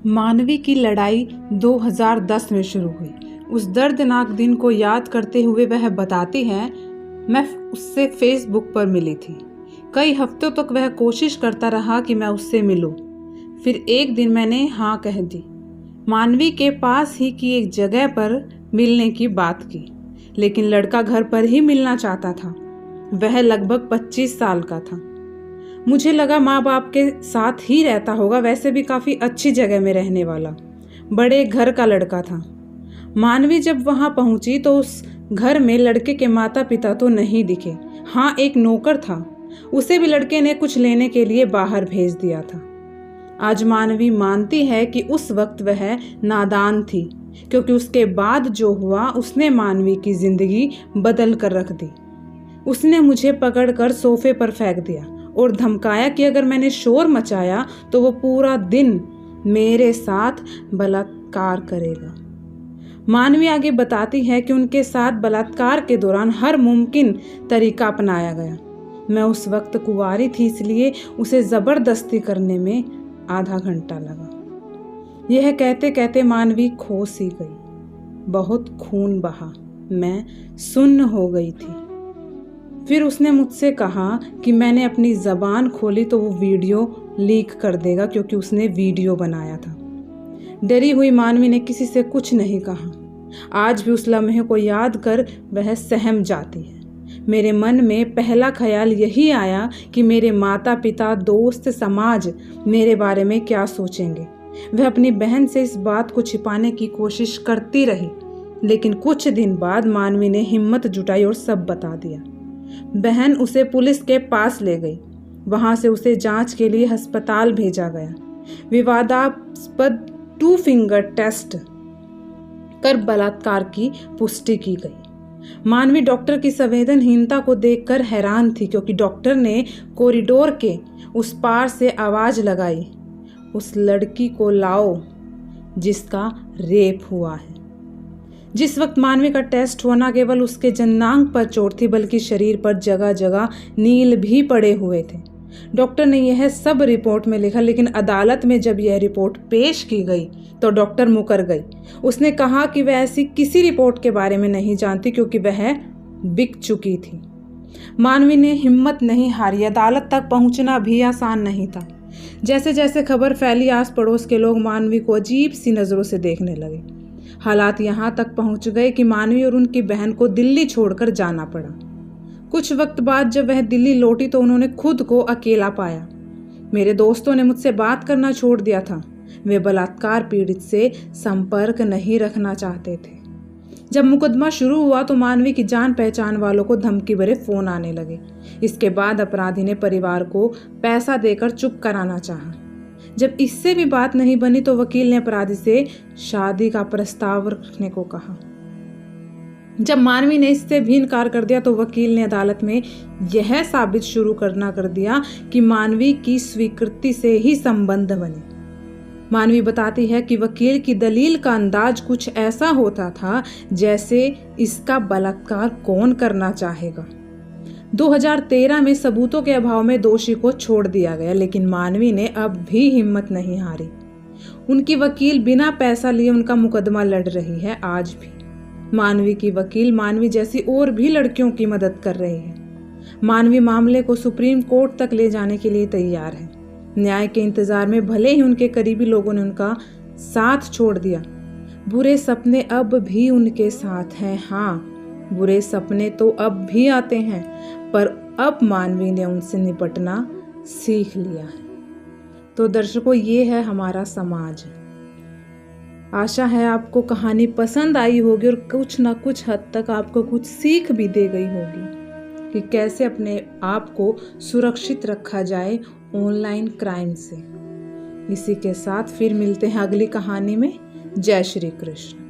मानवी की लड़ाई 2010 में शुरू हुई। उस दर्दनाक दिन को याद करते हुए वह बताती है, मैं उससे फेसबुक पर मिली थी। कई हफ्तों तक वह कोशिश करता रहा कि मैं उससे मिलूं। फिर एक दिन मैंने हाँ कह दी। मानवी के पास ही की एक जगह पर मिलने की बात की, लेकिन लड़का घर पर ही मिलना चाहता था। वह लगभग 25 साल का था। मुझे लगा माँ बाप के साथ ही रहता होगा, वैसे भी काफ़ी अच्छी जगह में रहने वाला, बड़े घर का लड़का था। मानवी जब वहाँ पहुँची तो उस घर में लड़के के माता पिता तो नहीं दिखे। हाँ, एक नौकर था, उसे भी लड़के ने कुछ लेने के लिए बाहर भेज दिया था। आज मानवी मानती है कि उस वक्त वह नादान थी, क्योंकि उसके बाद जो हुआ उसने मानवी की जिंदगी बदल कर रख दी। उसने मुझे पकड़कर सोफे पर फेंक दिया और धमकाया कि अगर मैंने शोर मचाया तो वो पूरा दिन मेरे साथ बलात्कार करेगा। मानवी आगे बताती है कि उनके साथ बलात्कार के दौरान हर मुमकिन तरीका अपनाया गया। मैं उस वक्त कुंवारी थी, इसलिए उसे ज़बरदस्ती करने में आधा घंटा लगा। यह कहते कहते मानवी खो सी गई। बहुत खून बहा, मैं सुन्न हो गई थी। फिर उसने मुझसे कहा कि मैंने अपनी ज़बान खोली तो वो वीडियो लीक कर देगा, क्योंकि उसने वीडियो बनाया था। डरी हुई मानवी ने किसी से कुछ नहीं कहा। आज भी उस लम्हे को याद कर वह सहम जाती है। मेरे मन में पहला ख्याल यही आया कि मेरे माता पिता, दोस्त, समाज मेरे बारे में क्या सोचेंगे। वह अपनी बहन से इस बात को छिपाने की कोशिश करती रही, लेकिन कुछ दिन बाद मानवी ने हिम्मत जुटाई और सब बता दिया। बहन उसे पुलिस के पास ले गई। वहां से उसे जांच के लिए अस्पताल भेजा गया। विवादास्पद 2 फिंगर टेस्ट कर बलात्कार की पुष्टि की गई। मानवी डॉक्टर की संवेदनहीनता को देखकर हैरान थी, क्योंकि डॉक्टर ने कॉरिडोर के उस पार से आवाज लगाई, उस लड़की को लाओ जिसका रेप हुआ है। जिस वक्त मानवी का टेस्ट हुआ, न केवल उसके जननांग पर चोट थी, बल्कि शरीर पर जगह जगह नील भी पड़े हुए थे। डॉक्टर ने यह सब रिपोर्ट में लिखा, लेकिन अदालत में जब यह रिपोर्ट पेश की गई तो डॉक्टर मुकर गई। उसने कहा कि वह ऐसी किसी रिपोर्ट के बारे में नहीं जानती, क्योंकि वह बिक चुकी थी। मानवी ने हिम्मत नहीं हारी। अदालत तक पहुंचना भी आसान नहीं था। जैसे जैसे खबर फैली, आस पड़ोस के लोग मानवी को अजीब सी नज़रों से देखने लगे। हालात यहाँ तक पहुंच गए कि मानवी और उनकी बहन को दिल्ली छोड़कर जाना पड़ा। कुछ वक्त बाद जब वह दिल्ली लौटी तो उन्होंने खुद को अकेला पाया। मेरे दोस्तों ने मुझसे बात करना छोड़ दिया था। वे बलात्कार पीड़ित से संपर्क नहीं रखना चाहते थे। जब मुकदमा शुरू हुआ तो मानवी की जान पहचान वालों को धमकी भरे फोन आने लगे। इसके बाद अपराधी ने परिवार को पैसा देकर चुप कराना चाहा। जब इससे भी बात नहीं बनी तो वकील ने अपराधी से शादी का प्रस्ताव रखने को कहा। जब मानवी ने इससे भी इनकार कर दिया तो वकील ने अदालत में यह साबित शुरू करना कर दिया कि मानवी की स्वीकृति से ही संबंध बने। मानवी बताती है कि वकील की दलील का अंदाज कुछ ऐसा होता था जैसे इसका बलात्कार कौन करना चाहेगा। 2013 में सबूतों के अभाव में दोषी को छोड़ दिया गया, लेकिन मानवी ने अब भी हिम्मत नहीं हारी। उनकी वकील बिना पैसा लिए उनका मुकदमा लड़ रही है। आज भी मानवी की वकील मानवी जैसी और भी लड़कियों की मदद कर रही है। मानवी मामले को सुप्रीम कोर्ट तक ले जाने के लिए तैयार है। न्याय के इंतजार में भले ही उनके करीबी लोगों ने उनका साथ छोड़ दिया, बुरे सपने अब भी उनके साथ हैं। हाँ, बुरे सपने तो अब भी आते हैं, पर अब मानवी ने उनसे निपटना सीख लिया है। तो दर्शकों, ये है हमारा समाज। आशा है आपको कहानी पसंद आई होगी और कुछ ना कुछ हद तक आपको कुछ सीख भी दे गई होगी कि कैसे अपने आप को सुरक्षित रखा जाए ऑनलाइन क्राइम से। इसी के साथ फिर मिलते हैं अगली कहानी में। जय श्री कृष्ण।